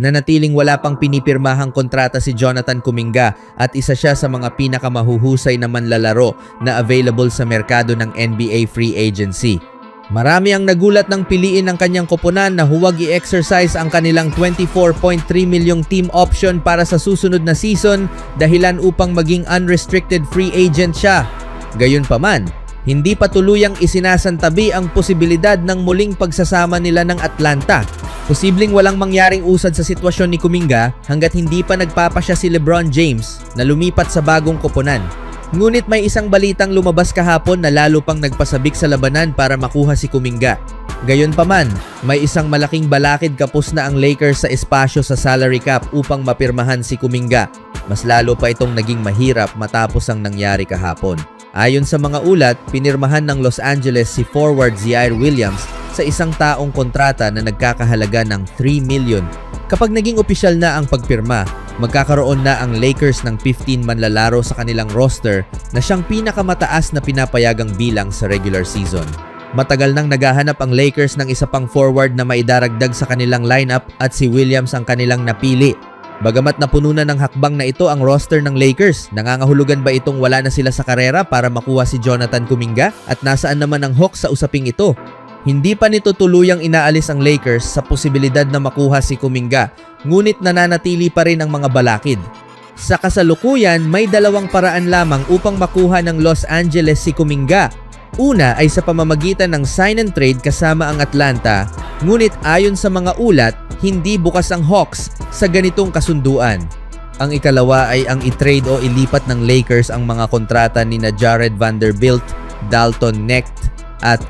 Nanatiling wala pang pinipirmahang kontrata si Jonathan Kuminga at isa siya sa mga pinakamahuhusay na manlalaro na available sa merkado ng NBA free agency. Marami ang nagulat ng piliin ng kanyang koponan na huwag i-exercise ang kanilang 24.3 milyong team option para sa susunod na season dahilan upang maging unrestricted free agent siya. Gayunpaman, hindi pa tuluyang isinasantabi ang posibilidad ng muling pagsasama nila ng Atlanta. Posibleng walang mangyaring usad sa sitwasyon ni Kuminga hanggat hindi pa nagpapasya si LeBron James na lumipat sa bagong koponan. Ngunit may isang balitang lumabas kahapon na lalo pang nagpasabik sa labanan para makuha si Kuminga. Gayunpaman, may isang malaking balakid kapos na ang Lakers sa espasyo sa salary cap upang mapirmahan si Kuminga. Mas lalo pa itong naging mahirap matapos ang nangyari kahapon. Ayon sa mga ulat, pinirmahan ng Los Angeles si forward Ziaire Williams sa isang taong kontrata na nagkakahalaga ng $3 million. Kapag naging opisyal na ang pagpirma, magkakaroon na ang Lakers ng 15 manlalaro sa kanilang roster na siyang pinakamataas na pinapayagang bilang sa regular season. Matagal nang naghahanap ang Lakers ng isa pang forward na maidaragdag sa kanilang lineup at si Williams ang kanilang napili. Bagamat napuno na ng hakbang na ito ang roster ng Lakers, nangangahulugan ba itong wala na sila sa karera para makuha si Jonathan Kuminga? At nasaan naman ang Hawks sa usaping ito? Hindi pa nito tuluyang inaalis ang Lakers sa posibilidad na makuha si Kuminga, ngunit nananatili pa rin ang mga balakid. Sa kasalukuyan, may dalawang paraan lamang upang makuha ng Los Angeles si Kuminga. Una ay sa pamamagitan ng sign and trade kasama ang Atlanta, ngunit ayon sa mga ulat, hindi bukas ang Hawks sa ganitong kasunduan. Ang ikalawa ay ang i-trade o ilipat ng Lakers ang mga kontrata ni na Jared Vanderbilt, Dalton Knecht at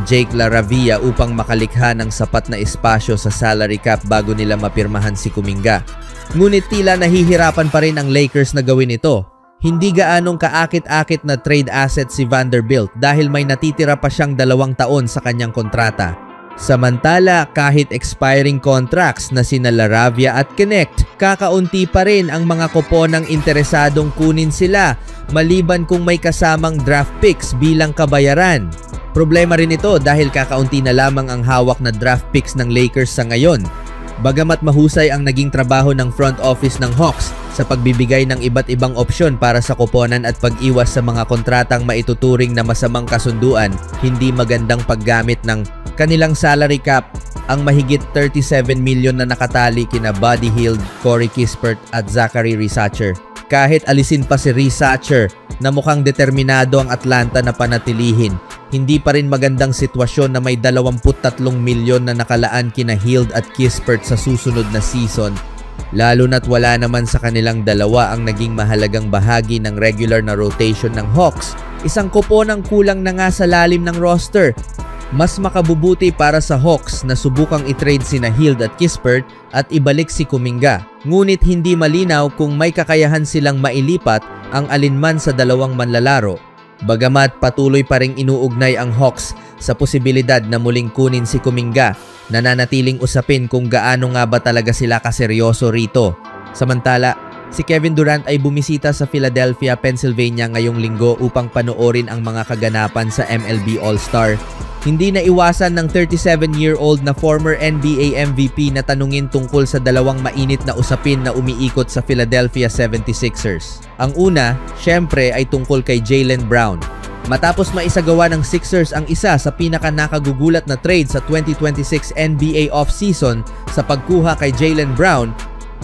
Jake LaRavia upang makalikha ng sapat na espasyo sa salary cap bago nila mapirmahan si Kuminga. Ngunit tila nahihirapan pa rin ang Lakers na gawin ito. Hindi gaanong kaakit-akit na trade asset si Vanderbilt dahil may natitira pa siyang 2 taon sa kanyang kontrata. Samantala, kahit expiring contracts na sina LaRavia at Knecht, kakaunti pa rin ang mga koponang interesadong kunin sila maliban kung may kasamang draft picks bilang kabayaran. Problema rin ito dahil kakaunti na lamang ang hawak na draft picks ng Lakers sa ngayon. Bagamat mahusay ang naging trabaho ng front office ng Hawks sa pagbibigay ng iba't ibang opsyon para sa koponan at pag-iwas sa mga kontratang maituturing na masamang kasunduan, hindi magandang paggamit ng kanilang salary cap ang mahigit 37 million na nakatali kina Buddy Hield, Corey Kispert at Zachary Risacher. Kahit alisin pa si Risacher na mukhang determinado ang Atlanta na panatilihin, hindi pa rin magandang sitwasyon na may 23 milyon na nakalaan kina Hield at Kispert sa susunod na season, lalo na't wala naman sa kanilang dalawa ang naging mahalagang bahagi ng regular na rotation ng Hawks. Isang koponang kulang na nga sa lalim ng roster. Mas makabubuti para sa Hawks na subukang i-trade sina Hield at Kispert at ibalik si Kuminga. Ngunit hindi malinaw kung may kakayahan silang mailipat ang alinman sa dalawang manlalaro. Bagamat patuloy pa ring inuugnay ang Hawks sa posibilidad na muling kunin si Kuminga, nananatiling usapin kung gaano nga ba talaga sila kaseryoso rito. Samantala, si Kevin Durant ay bumisita sa Philadelphia, Pennsylvania ngayong linggo upang panoorin ang mga kaganapan sa MLB All-Star. Hindi na iwasan ng 37-year-old na former NBA MVP na tanungin tungkol sa dalawang mainit na usapin na umiikot sa Philadelphia 76ers. Ang una, syempre ay tungkol kay Jaylen Brown. Matapos maisagawa ng Sixers ang isa sa pinaka-nakagugulat na trade sa 2026 NBA offseason sa pagkuha kay Jaylen Brown,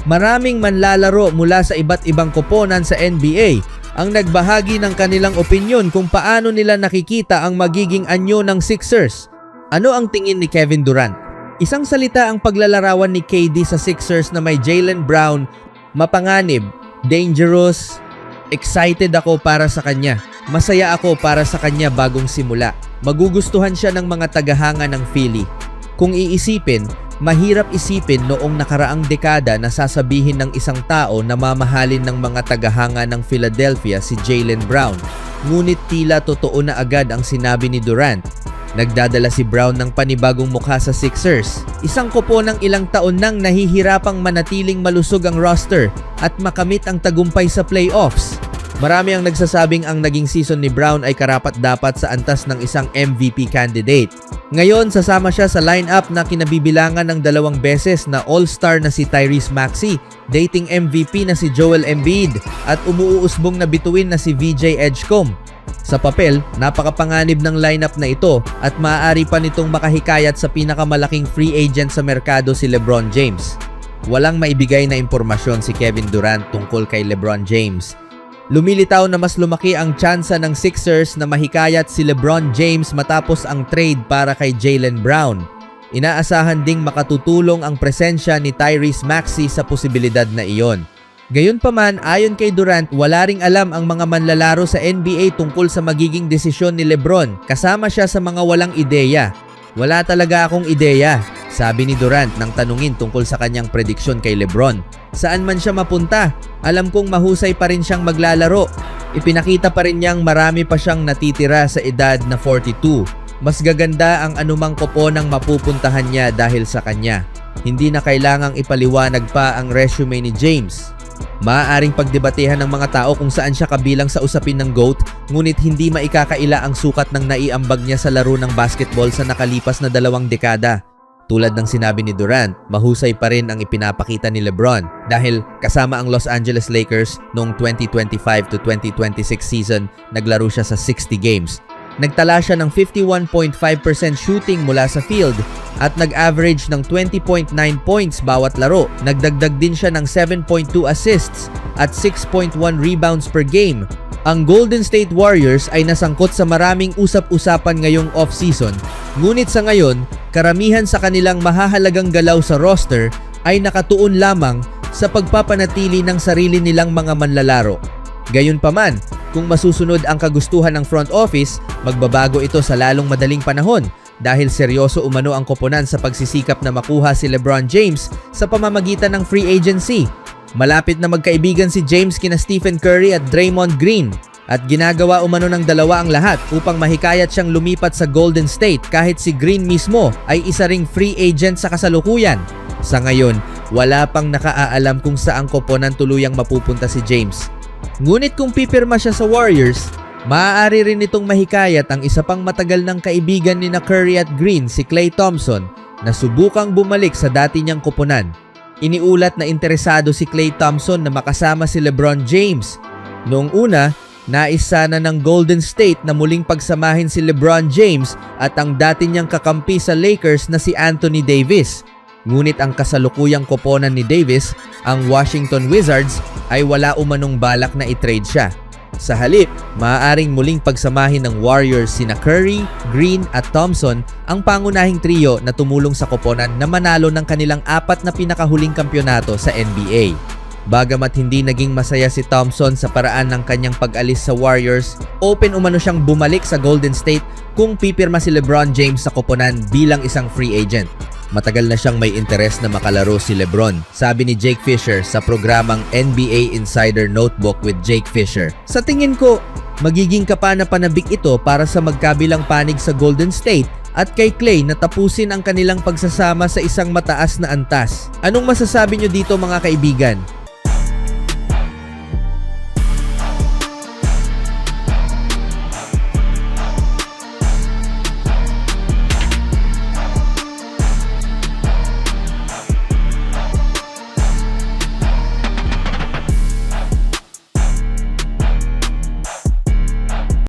maraming manlalaro mula sa iba't ibang koponan sa NBA ang nagbahagi ng kanilang opinyon kung paano nila nakikita ang magiging anyo ng Sixers. Ano ang tingin ni Kevin Durant? Isang salita ang paglalarawan ni KD sa Sixers na may Jaylen Brown, mapanganib, dangerous, excited ako para sa kanya. Masaya ako para sa kanya bagong simula. Magugustuhan siya ng mga tagahanga ng Philly. Kung iisipin, mahirap isipin noong nakaraang dekada na sasabihin ng isang tao na mamahalin ng mga tagahanga ng Philadelphia si Jaylen Brown. Ngunit tila totoo na agad ang sinabi ni Durant. Nagdadala si Brown ng panibagong mukha sa Sixers. Isang koponang ilang taon nang nahihirapang manatiling malusog ang roster at makamit ang tagumpay sa playoffs. Marami ang nagsasabing ang naging season ni Brown ay karapat-dapat sa antas ng isang MVP candidate. Ngayon, sasama siya sa lineup na kinabibilangan ng 2 beses na All-Star na si Tyrese Maxey, dating MVP na si Joel Embiid, at umuusbong na bituin na si VJ Edgecombe. Sa papel, napakapanganib ng lineup na ito at maaari pa nitong makahikayat sa pinakamalaking free agent sa merkado si LeBron James. Walang maibigay na impormasyon si Kevin Durant tungkol kay LeBron James. Lumilitaw na mas lumaki ang tsansa ng Sixers na mahikayat si LeBron James matapos ang trade para kay Jaylen Brown. Inaasahan ding makatutulong ang presensya ni Tyrese Maxey sa posibilidad na iyon. Gayunpaman, ayon kay Durant, wala ring alam ang mga manlalaro sa NBA tungkol sa magiging desisyon ni LeBron. Kasama siya sa mga walang ideya. Wala talaga akong ideya, sabi ni Durant nang tanungin tungkol sa kanyang prediksyon kay LeBron. Saan man siya mapunta, alam kong mahusay pa rin siyang maglalaro. Ipinakita pa rin niyang marami pa siyang natitira sa edad na 42. Mas gaganda ang anumang koponang mapupuntahan niya dahil sa kanya. Hindi na kailangang ipaliwanag pa ang resume ni James. Maaaring pagdebatehan ng mga tao kung saan siya kabilang sa usapin ng GOAT, ngunit hindi maikakaila ang sukat ng naiambag niya sa laro ng basketball sa nakalipas na 2 dekada. Tulad ng sinabi ni Durant, mahusay pa rin ang ipinapakita ni LeBron dahil kasama ang Los Angeles Lakers noong 2025 to 2026 season, naglaro siya sa 60 games. Nagtala siya ng 51.5% shooting mula sa field at nag-average ng 20.9 points bawat laro. Nagdagdag din siya ng 7.2 assists at 6.1 rebounds per game. Ang Golden State Warriors ay nasangkot sa maraming usap-usapan ngayong off-season, ngunit sa ngayon, karamihan sa kanilang mahahalagang galaw sa roster ay nakatuon lamang sa pagpapanatili ng sarili nilang mga manlalaro. Gayunpaman, kung masusunod ang kagustuhan ng front office, magbabago ito sa lalong madaling panahon dahil seryoso umano ang koponan sa pagsisikap na makuha si LeBron James sa pamamagitan ng free agency. Malapit na magkaibigan si James kina Stephen Curry at Draymond Green at ginagawa umano ng dalawa ang lahat upang mahikayat siyang lumipat sa Golden State kahit si Green mismo ay isa ring free agent sa kasalukuyan. Sa ngayon, wala pang nakaalam kung saang koponan tuluyang mapupunta si James. Ngunit kung pipirma siya sa Warriors, maaari rin itong mahikayat ang isa pang matagal ng kaibigan ni Curry at Green, si Klay Thompson, na subukang bumalik sa dati niyang koponan. Iniulat na interesado si Klay Thompson na makasama si LeBron James. Noong una, nais sana ng Golden State na muling pagsamahin si LeBron James at ang dati niyang kakampi sa Lakers na si Anthony Davis. Ngunit ang kasalukuyang koponan ni Davis, ang Washington Wizards, ay wala umanong balak na i-trade siya. Sa halip, maaaring muling pagsamahin ng Warriors sina Curry, Green at Thompson, ang pangunahing trio na tumulong sa koponan na manalo ng kanilang 4 na pinakahuling kampyonato sa NBA. Bagamat hindi naging masaya si Thompson sa paraan ng kanyang pag-alis sa Warriors, open umano siyang bumalik sa Golden State kung pipirma si LeBron James sa koponan bilang isang free agent. Matagal na siyang may interes na makalaro si LeBron, sabi ni Jake Fisher sa programang NBA Insider Notebook with Jake Fisher. Sa tingin ko, magiging kapanapanabik ito para sa magkabilang panig sa Golden State at kay Klay na tapusin ang kanilang pagsasama sa isang mataas na antas. Anong masasabi nyo dito mga kaibigan?